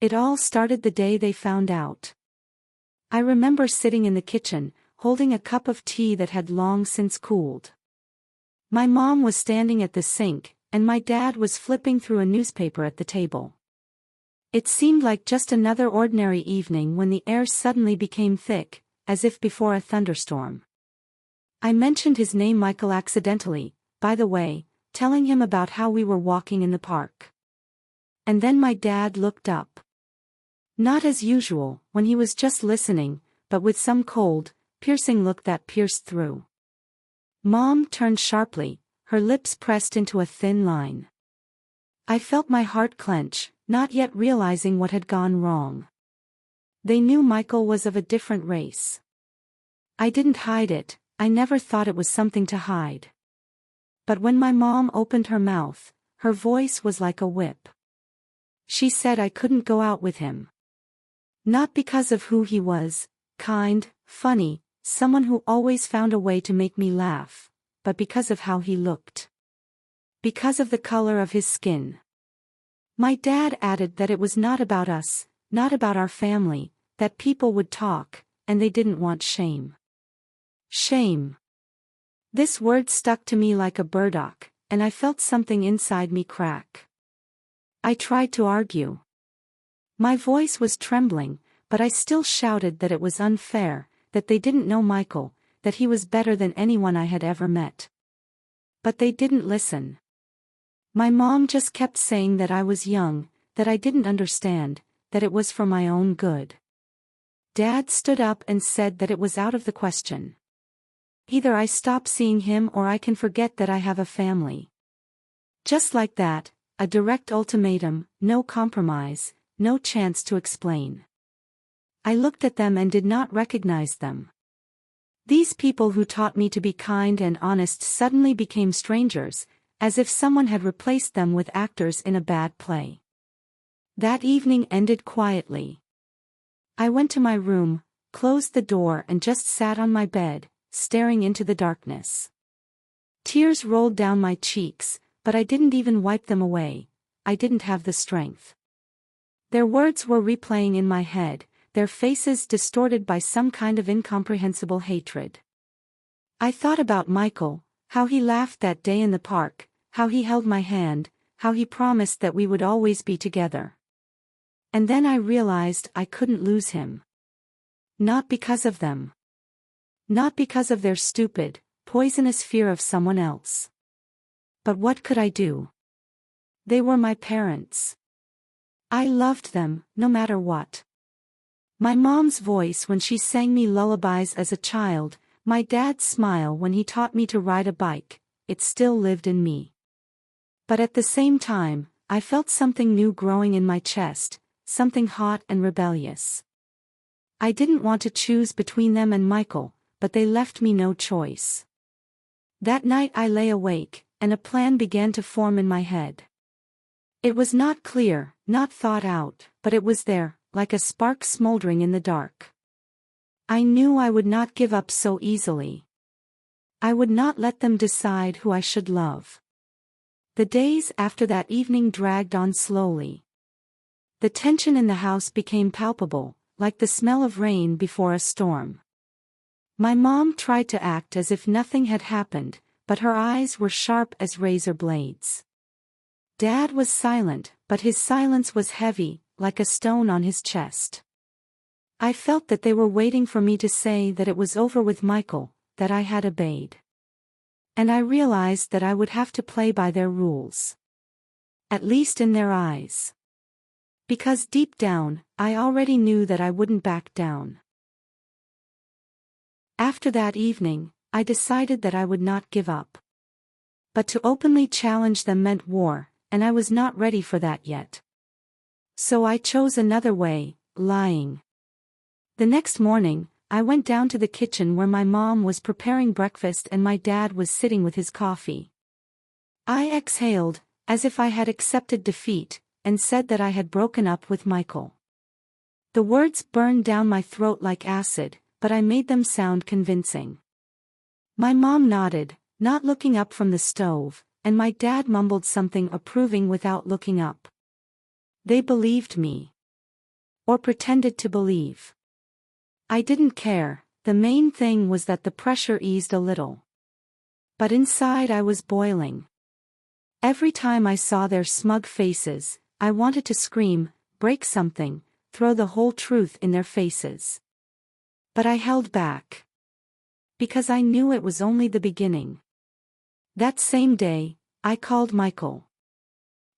It all started the day they found out. I remember sitting in the kitchen, holding a cup of tea that had long since cooled. My mom was standing at the sink, and my dad was flipping through a newspaper at the table. It seemed like just another ordinary evening when the air suddenly became thick, as if before a thunderstorm. I mentioned his name Michael accidentally, by the way, telling him about how we were walking in the park. And then my dad looked up. Not as usual, when he was just listening, but with some cold, piercing look that pierced through. Mom turned sharply, her lips pressed into a thin line. I felt my heart clench, not yet realizing what had gone wrong. They knew Michael was of a different race. I didn't hide it, I never thought it was something to hide. But when my mom opened her mouth, her voice was like a whip. She said I couldn't go out with him. Not because of who he was, kind, funny, someone who always found a way to make me laugh, but because of how he looked. Because of the color of his skin. My dad added that it was not about us, not about our family, that people would talk, and they didn't want shame. Shame. This word stuck to me like a burdock, and I felt something inside me crack. I tried to argue. My voice was trembling, but I still shouted that it was unfair, that they didn't know Michael, that he was better than anyone I had ever met. But they didn't listen. My mom just kept saying that I was young, that I didn't understand, that it was for my own good. Dad stood up and said that it was out of the question. Either I stop seeing him or I can forget that I have a family. Just like that, a direct ultimatum, no compromise, no chance to explain. I looked at them and did not recognize them. These people who taught me to be kind and honest suddenly became strangers, as if someone had replaced them with actors in a bad play. That evening ended quietly. I went to my room, closed the door and just sat on my bed, staring into the darkness. Tears rolled down my cheeks, but I didn't even wipe them away. I didn't have the strength. Their words were replaying in my head, their faces distorted by some kind of incomprehensible hatred. I thought about Michael, how he laughed that day in the park, how he held my hand, how he promised that we would always be together. And then I realized I couldn't lose him. Not because of them. Not because of their stupid, poisonous fear of someone else. But what could I do? They were my parents. I loved them, no matter what. My mom's voice when she sang me lullabies as a child, my dad's smile when he taught me to ride a bike, it still lived in me. But at the same time, I felt something new growing in my chest, something hot and rebellious. I didn't want to choose between them and Michael, but they left me no choice. That night I lay awake, and a plan began to form in my head. It was not clear, not thought out, but it was there, like a spark smoldering in the dark. I knew I would not give up so easily. I would not let them decide who I should love. The days after that evening dragged on slowly. The tension in the house became palpable, like the smell of rain before a storm. My mom tried to act as if nothing had happened, but her eyes were sharp as razor blades. Dad was silent, but his silence was heavy, like a stone on his chest. I felt that they were waiting for me to say that it was over with Michael, that I had obeyed. And I realized that I would have to play by their rules. At least in their eyes. Because deep down, I already knew that I wouldn't back down. After that evening, I decided that I would not give up. But to openly challenge them meant war, and I was not ready for that yet. So I chose another way, lying. The next morning, I went down to the kitchen where my mom was preparing breakfast and my dad was sitting with his coffee. I exhaled, as if I had accepted defeat, and said that I had broken up with Michael. The words burned down my throat like acid, but I made them sound convincing. My mom nodded, not looking up from the stove, and my dad mumbled something approving without looking up. They believed me. or pretended to believe. I didn't care, the main thing was that the pressure eased a little. But inside I was boiling. Every time I saw their smug faces, I wanted to scream, break something, throw the whole truth in their faces. But I held back. Because I knew it was only the beginning. That same day, I called Michael.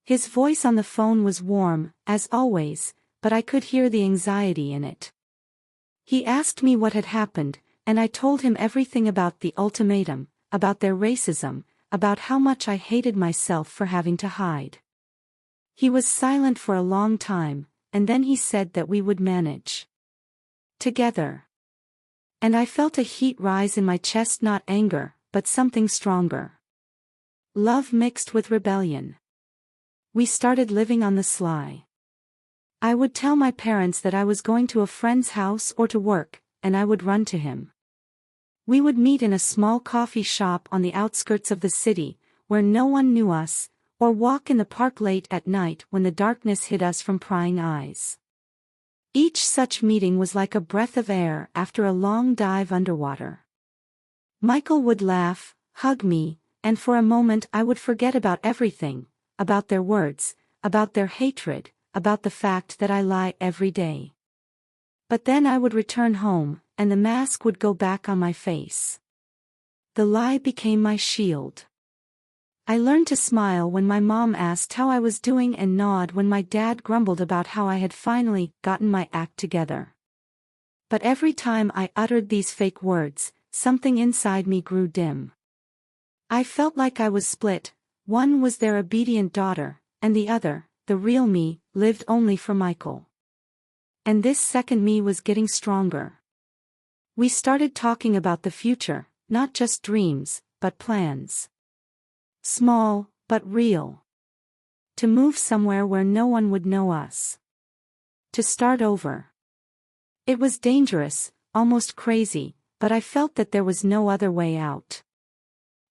His voice on the phone was warm, as always, but I could hear the anxiety in it. He asked me what had happened, and I told him everything about the ultimatum, about their racism, about how much I hated myself for having to hide. He was silent for a long time, and then he said that we would manage. Together. And I felt a heat rise in my chest, not anger, but something stronger. Love mixed with rebellion. We started living on the sly. I would tell my parents that I was going to a friend's house or to work, and I would run to him. We would meet in a small coffee shop on the outskirts of the city, where no one knew us, or walk in the park late at night when the darkness hid us from prying eyes. Each such meeting was like a breath of air after a long dive underwater. Michael would laugh, hug me, and for a moment I would forget about everything, about their words, about their hatred, about the fact that I lie every day. But then I would return home, and the mask would go back on my face. The lie became my shield. I learned to smile when my mom asked how I was doing and nod when my dad grumbled about how I had finally gotten my act together. But every time I uttered these fake words, something inside me grew dim. I felt like I was split. One was their obedient daughter, and the other, the real me, lived only for Michael. And this second me was getting stronger. We started talking about the future, not just dreams, but plans. Small, but real. To move somewhere where no one would know us. To start over. It was dangerous, almost crazy, but I felt that there was no other way out.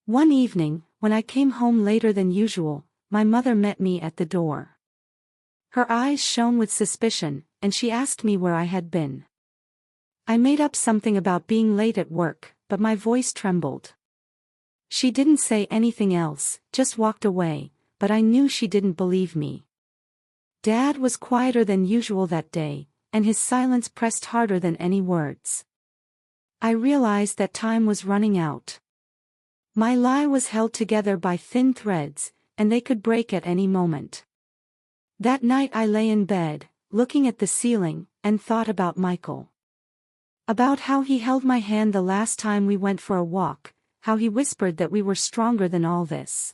One evening, when I came home later than usual, my mother met me at the door. Her eyes shone with suspicion, and she asked me where I had been. I made up something about being late at work, but my voice trembled. She didn't say anything else, just walked away, but I knew she didn't believe me. Dad was quieter than usual that day, and his silence pressed harder than any words. I realized that time was running out. My lie was held together by thin threads, and they could break at any moment. That night I lay in bed, looking at the ceiling, and thought about Michael. About how he held my hand the last time we went for a walk, how he whispered that we were stronger than all this.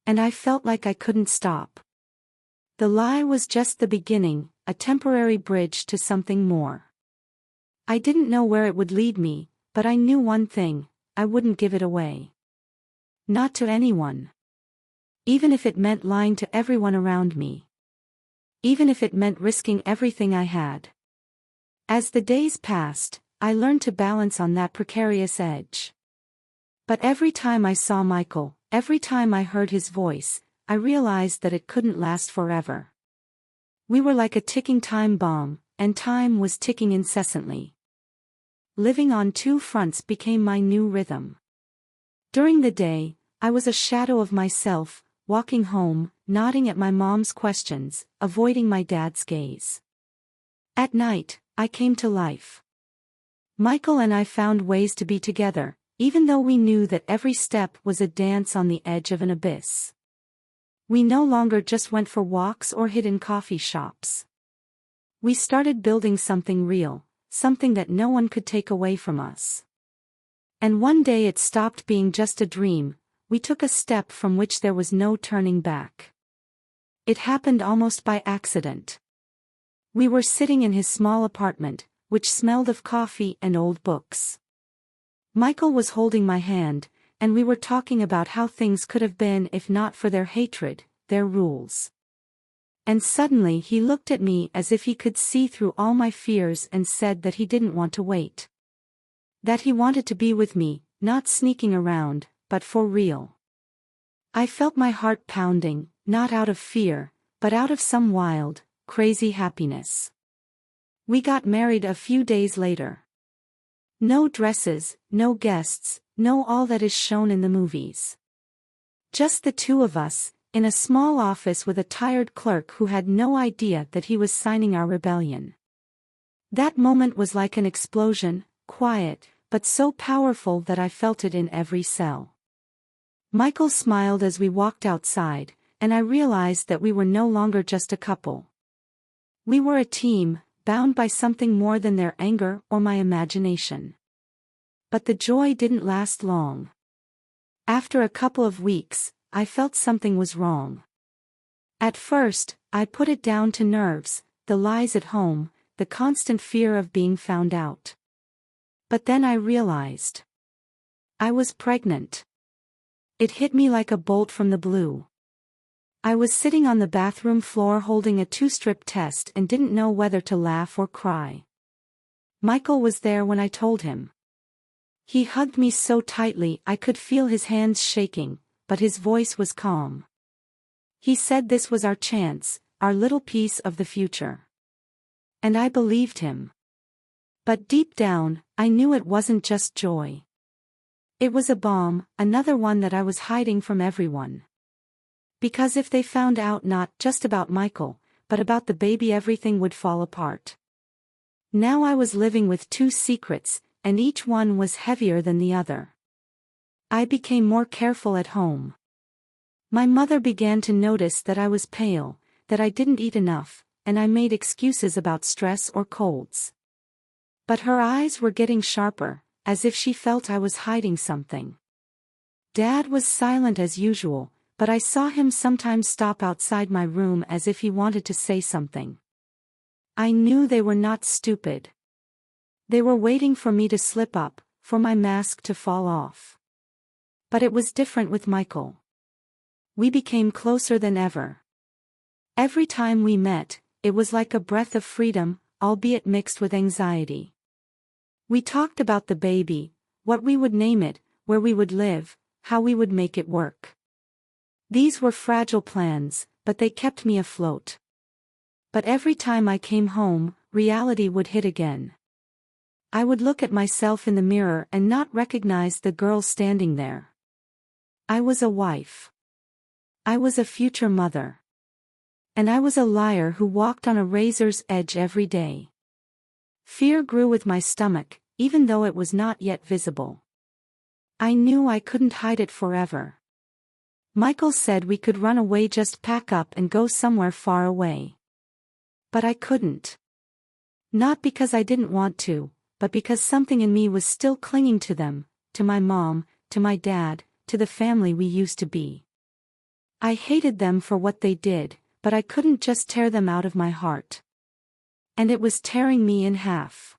And I felt like I couldn't stop. The lie was just the beginning, a temporary bridge to something more. I didn't know where it would lead me, but I knew one thing, I wouldn't give it away. Not to anyone. Even if it meant lying to everyone around me. Even if it meant risking everything I had. As the days passed, I learned to balance on that precarious edge. But every time I saw Michael, every time I heard his voice, I realized that it couldn't last forever. We were like a ticking time bomb, and time was ticking incessantly. Living on two fronts became my new rhythm. During the day, I was a shadow of myself, walking home, nodding at my mom's questions, avoiding my dad's gaze. At night, I came to life. Michael and I found ways to be together, even though we knew that every step was a dance on the edge of an abyss. We no longer just went for walks or hid in coffee shops. We started building something real, something that no one could take away from us. And one day it stopped being just a dream, we took a step from which there was no turning back. It happened almost by accident. We were sitting in his small apartment, which smelled of coffee and old books. Michael was holding my hand, and we were talking about how things could have been if not for their hatred, their rules. And suddenly he looked at me as if he could see through all my fears and said that he didn't want to wait. That he wanted to be with me, not sneaking around, but for real. I felt my heart pounding, not out of fear, but out of some wild, crazy happiness. We got married a few days later. No dresses, no guests, no all that is shown in the movies. Just the two of us, in a small office with a tired clerk who had no idea that he was signing our rebellion. That moment was like an explosion, quiet, but so powerful that I felt it in every cell. Michael smiled as we walked outside, and I realized that we were no longer just a couple. We were a team, bound by something more than their anger or my imagination. But the joy didn't last long. After a couple of weeks, I felt something was wrong. At first, I put it down to nerves, the lies at home, the constant fear of being found out. But then I realized. I was pregnant. It hit me like a bolt from the blue. I was sitting on the bathroom floor holding a 2-strip test and didn't know whether to laugh or cry. Michael was there when I told him. He hugged me so tightly I could feel his hands shaking, but his voice was calm. He said this was our chance, our little piece of the future. And I believed him. But deep down, I knew it wasn't just joy. It was a bomb, another one that I was hiding from everyone. Because if they found out not just about Michael, but about the baby, everything would fall apart. Now I was living with 2 secrets, and each one was heavier than the other. I became more careful at home. My mother began to notice that I was pale, that I didn't eat enough, and I made excuses about stress or colds. But her eyes were getting sharper, as if she felt I was hiding something. Dad was silent as usual, but I saw him sometimes stop outside my room as if he wanted to say something. I knew they were not stupid. They were waiting for me to slip up, for my mask to fall off. But it was different with Michael. We became closer than ever. Every time we met, it was like a breath of freedom, albeit mixed with anxiety. We talked about the baby, what we would name it, where we would live, how we would make it work. These were fragile plans, but they kept me afloat. But every time I came home, reality would hit again. I would look at myself in the mirror and not recognize the girl standing there. I was a wife. I was a future mother. And I was a liar who walked on a razor's edge every day. Fear grew with my stomach, even though it was not yet visible. I knew I couldn't hide it forever. Michael said we could run away, just pack up and go somewhere far away. But I couldn't. Not because I didn't want to, but because something in me was still clinging to them, to my mom, to my dad, to the family we used to be. I hated them for what they did, but I couldn't just tear them out of my heart. And it was tearing me in half.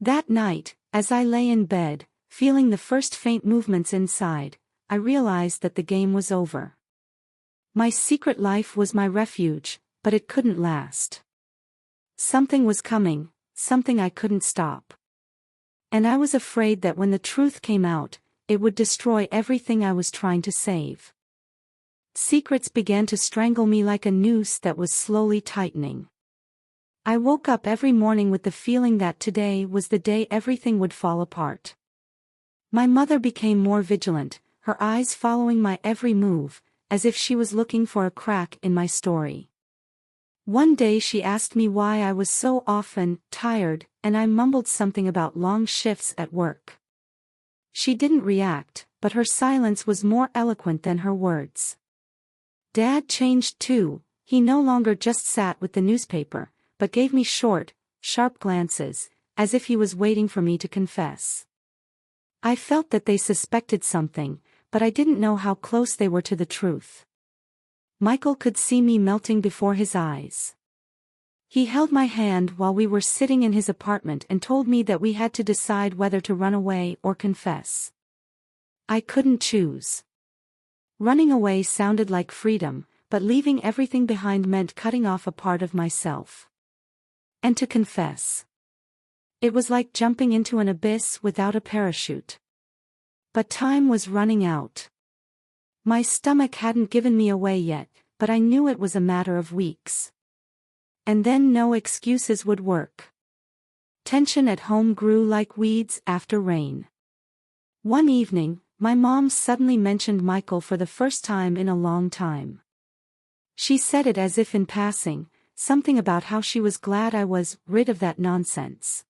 That night, as I lay in bed, feeling the first faint movements inside, I realized that the game was over. My secret life was my refuge, but it couldn't last. Something was coming, something I couldn't stop. And I was afraid that when the truth came out, it would destroy everything I was trying to save. Secrets began to strangle me like a noose that was slowly tightening. I woke up every morning with the feeling that today was the day everything would fall apart. My mother became more vigilant, her eyes following my every move, as if she was looking for a crack in my story. One day she asked me why I was so often tired, and I mumbled something about long shifts at work. She didn't react, but her silence was more eloquent than her words. Dad changed too. He no longer just sat with the newspaper, but gave me short, sharp glances, as if he was waiting for me to confess. I felt that they suspected something, but I didn't know how close they were to the truth. Michael could see me melting before his eyes. He held my hand while we were sitting in his apartment and told me that we had to decide whether to run away or confess. I couldn't choose. Running away sounded like freedom, but leaving everything behind meant cutting off a part of myself. And to confess. It was like jumping into an abyss without a parachute. But time was running out. My stomach hadn't given me away yet, but I knew it was a matter of weeks. And then no excuses would work. Tension at home grew like weeds after rain. One evening, my mom suddenly mentioned Michael for the first time in a long time. She said it as if in passing, something about how she was glad I was rid of that nonsense.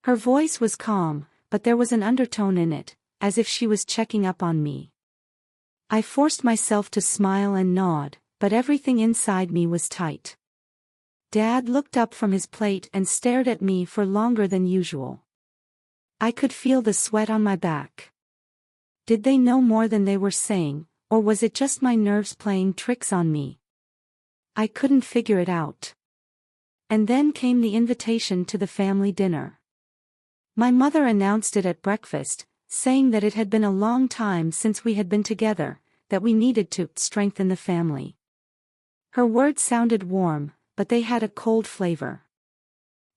Her voice was calm, but there was an undertone in it, as if she was checking up on me. I forced myself to smile and nod, but everything inside me was tight. Dad looked up from his plate and stared at me for longer than usual. I could feel the sweat on my back. Did they know more than they were saying, or was it just my nerves playing tricks on me? I couldn't figure it out. And then came the invitation to the family dinner. My mother announced it at breakfast, saying that it had been a long time since we had been together, that we needed to strengthen the family. Her words sounded warm, but they had a cold flavor.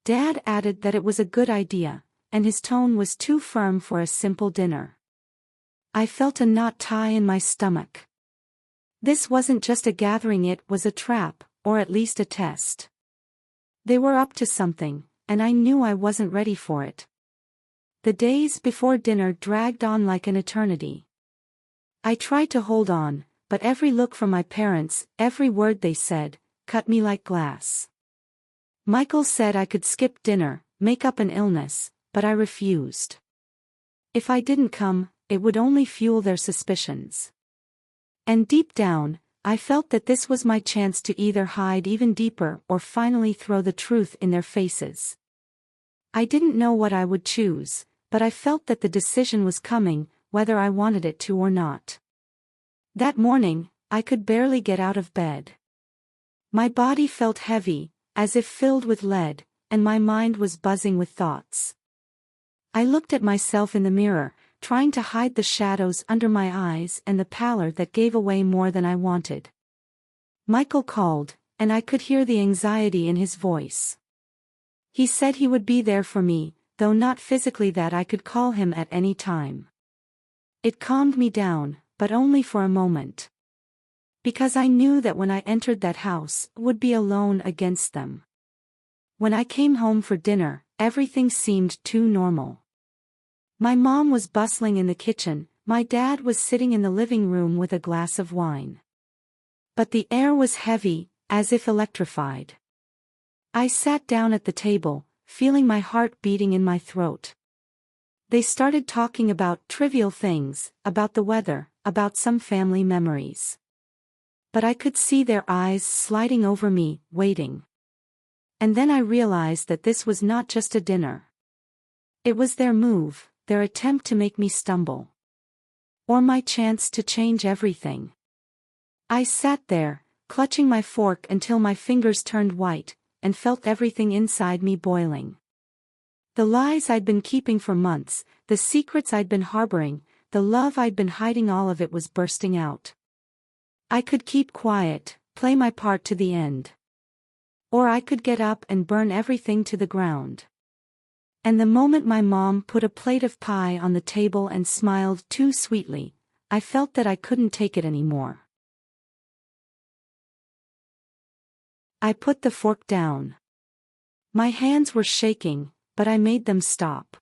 Dad added that it was a good idea, and his tone was too firm for a simple dinner. I felt a knot tie in my stomach. This wasn't just a gathering, it was a trap, or at least a test. They were up to something, and I knew I wasn't ready for it. The days before dinner dragged on like an eternity. I tried to hold on, but every look from my parents, every word they said, cut me like glass. Michael said I could skip dinner, make up an illness, but I refused. If I didn't come, it would only fuel their suspicions. And deep down, I felt that this was my chance to either hide even deeper or finally throw the truth in their faces. I didn't know what I would choose, but I felt that the decision was coming, whether I wanted it to or not. That morning, I could barely get out of bed. My body felt heavy, as if filled with lead, and my mind was buzzing with thoughts. I looked at myself in the mirror, trying to hide the shadows under my eyes and the pallor that gave away more than I wanted. Michael called, and I could hear the anxiety in his voice. He said he would be there for me, though not physically, that I could call him at any time. It calmed me down, but only for a moment. Because I knew that when I entered that house, I would be alone against them. When I came home for dinner, everything seemed too normal. My mom was bustling in the kitchen, my dad was sitting in the living room with a glass of wine. But the air was heavy, as if electrified. I sat down at the table, feeling my heart beating in my throat. They started talking about trivial things, about the weather, about some family memories. But I could see their eyes sliding over me, waiting. And then I realized that this was not just a dinner. It was their move, their attempt to make me stumble. Or my chance to change everything. I sat there, clutching my fork until my fingers turned white, and felt everything inside me boiling. The lies I'd been keeping for months, the secrets I'd been harboring, the love I'd been hiding, all of it was bursting out. I could keep quiet, play my part to the end. Or I could get up and burn everything to the ground. And the moment my mom put a plate of pie on the table and smiled too sweetly, I felt that I couldn't take it anymore. I put the fork down. My hands were shaking, but I made them stop.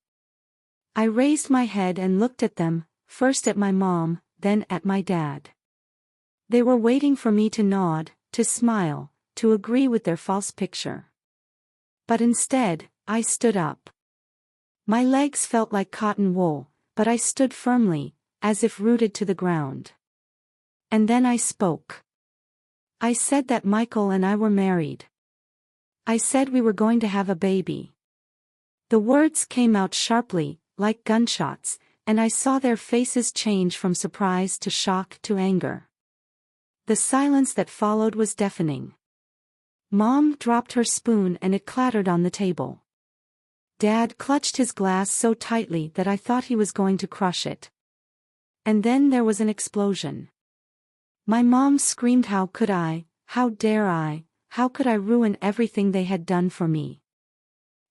I raised my head and looked at them, first at my mom, then at my dad. They were waiting for me to nod, to smile, to agree with their false picture. But instead, I stood up. My legs felt like cotton wool, but I stood firmly, as if rooted to the ground. And then I spoke. I said that Michael and I were married. I said we were going to have a baby. The words came out sharply, like gunshots, and I saw their faces change from surprise to shock to anger. The silence that followed was deafening. Mom dropped her spoon and it clattered on the table. Dad clutched his glass so tightly that I thought he was going to crush it. And then there was an explosion. My mom screamed, "How could I? How dare I? How could I ruin everything they had done for me?"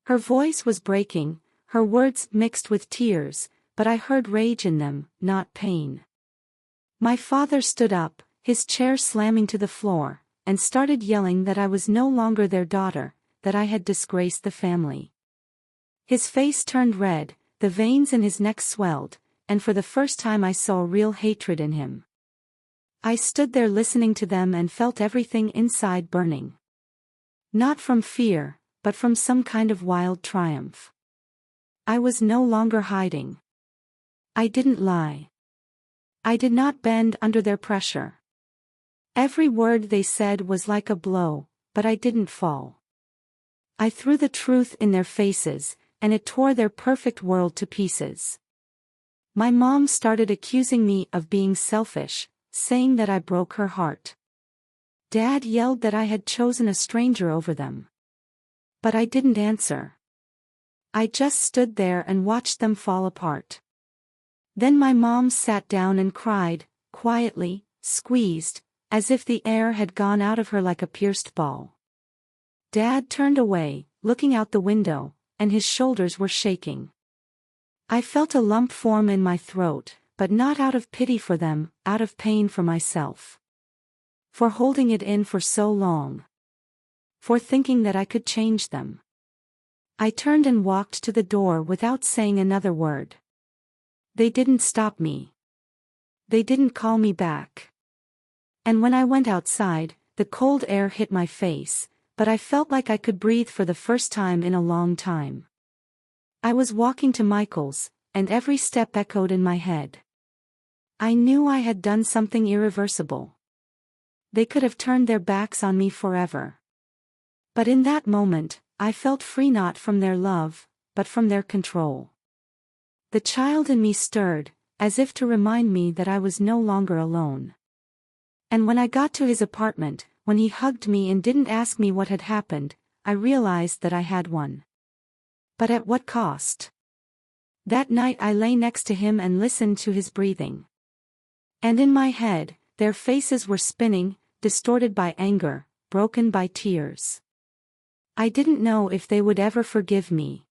Her voice was breaking, her words mixed with tears, but I heard rage in them, not pain. My father stood up, his chair slamming to the floor, and started yelling that I was no longer their daughter, that I had disgraced the family. His face turned red, the veins in his neck swelled, and for the first time I saw real hatred in him. I stood there listening to them and felt everything inside burning. Not from fear, but from some kind of wild triumph. I was no longer hiding. I didn't lie. I did not bend under their pressure. Every word they said was like a blow, but I didn't fall. I threw the truth in their faces, and it tore their perfect world to pieces. My mom started accusing me of being selfish, saying that I broke her heart. Dad yelled that I had chosen a stranger over them. But I didn't answer. I just stood there and watched them fall apart. Then my mom sat down and cried, quietly, squeezed, as if the air had gone out of her like a pierced ball. Dad turned away, looking out the window, and his shoulders were shaking. I felt a lump form in my throat, but not out of pity for them, out of pain for myself. For holding it in for so long. For thinking that I could change them. I turned and walked to the door without saying another word. They didn't stop me. They didn't call me back. And when I went outside, the cold air hit my face, but I felt like I could breathe for the first time in a long time. I was walking to Michael's, and every step echoed in my head. I knew I had done something irreversible. They could have turned their backs on me forever. But in that moment, I felt free not from their love, but from their control. The child in me stirred, as if to remind me that I was no longer alone. And when I got to his apartment, when he hugged me and didn't ask me what had happened, I realized that I had won. But at what cost? That night I lay next to him and listened to his breathing. And in my head, their faces were spinning, distorted by anger, broken by tears. I didn't know if they would ever forgive me.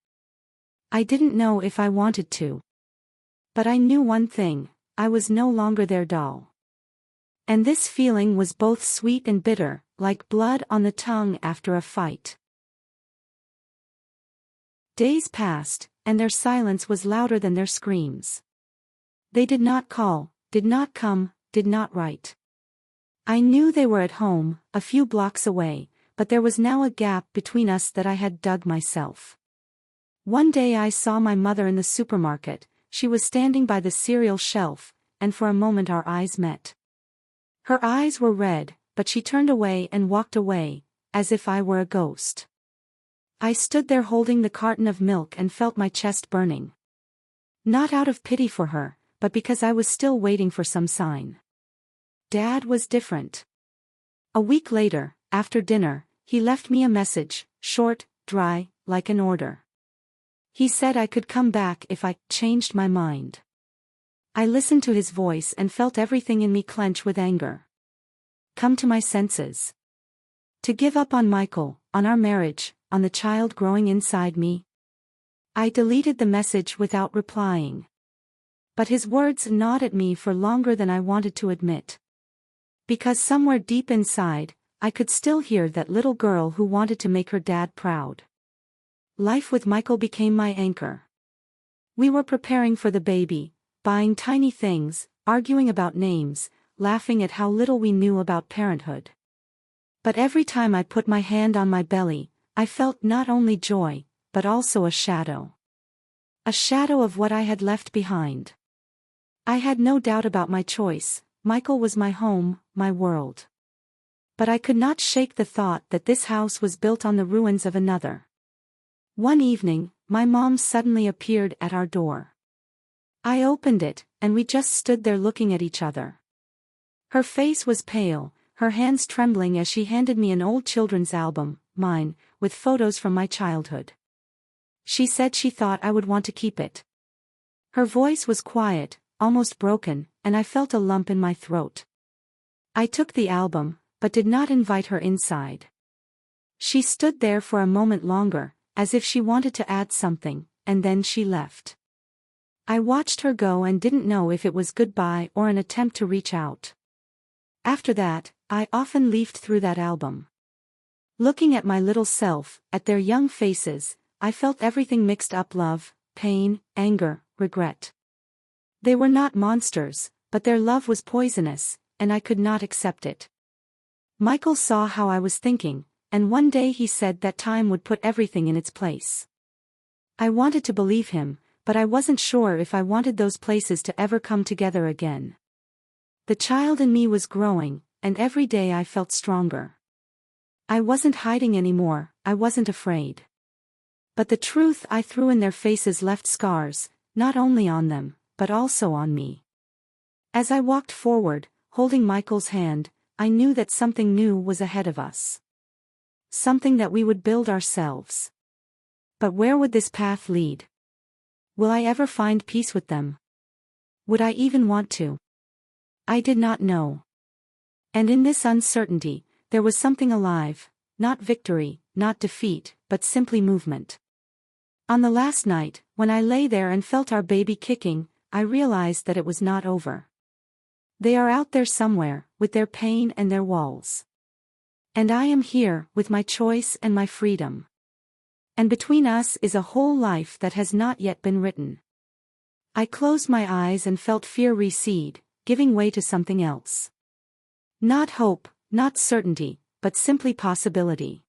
I didn't know if I wanted to. But I knew one thing, I was no longer their doll. And this feeling was both sweet and bitter, like blood on the tongue after a fight. Days passed, and their silence was louder than their screams. They did not call, did not come, did not write. I knew they were at home, a few blocks away, but there was now a gap between us that I had dug myself. One day I saw my mother in the supermarket. She was standing by the cereal shelf, and for a moment our eyes met. Her eyes were red, but she turned away and walked away, as if I were a ghost. I stood there holding the carton of milk and felt my chest burning. Not out of pity for her, but because I was still waiting for some sign. Dad was different. A week later, after dinner, he left me a message, short, dry, like an order. He said I could come back if I changed my mind. I listened to his voice and felt everything in me clench with anger. Come to my senses. To give up on Michael, on our marriage, on the child growing inside me. I deleted the message without replying. But his words gnawed at me for longer than I wanted to admit. Because somewhere deep inside, I could still hear that little girl who wanted to make her dad proud. Life with Michael became my anchor. We were preparing for the baby, buying tiny things, arguing about names, laughing at how little we knew about parenthood. But every time I put my hand on my belly, I felt not only joy, but also a shadow. A shadow of what I had left behind. I had no doubt about my choice. Michael was my home, my world. But I could not shake the thought that this house was built on the ruins of another. One evening, my mom suddenly appeared at our door. I opened it, and we just stood there looking at each other. Her face was pale, her hands trembling as she handed me an old children's album, mine, with photos from my childhood. She said she thought I would want to keep it. Her voice was quiet, almost broken, and I felt a lump in my throat. I took the album, but did not invite her inside. She stood there for a moment longer, as if she wanted to add something, and then she left. I watched her go and didn't know if it was goodbye or an attempt to reach out. After that, I often leafed through that album. Looking at my little self, at their young faces, I felt everything mixed up: love, pain, anger, regret. They were not monsters, but their love was poisonous, and I could not accept it. Michael saw how I was thinking, and one day he said that time would put everything in its place. I wanted to believe him, but I wasn't sure if I wanted those places to ever come together again. The child in me was growing, and every day I felt stronger. I wasn't hiding anymore, I wasn't afraid. But the truth I threw in their faces left scars, not only on them, but also on me. As I walked forward, holding Michael's hand, I knew that something new was ahead of us. Something that we would build ourselves. But where would this path lead? Will I ever find peace with them? Would I even want to? I did not know. And in this uncertainty, there was something alive, not victory, not defeat, but simply movement. On the last night, when I lay there and felt our baby kicking, I realized that it was not over. They are out there somewhere, with their pain and their walls. And I am here, with my choice and my freedom. And between us is a whole life that has not yet been written. I closed my eyes and felt fear recede, giving way to something else. Not hope, not certainty, but simply possibility.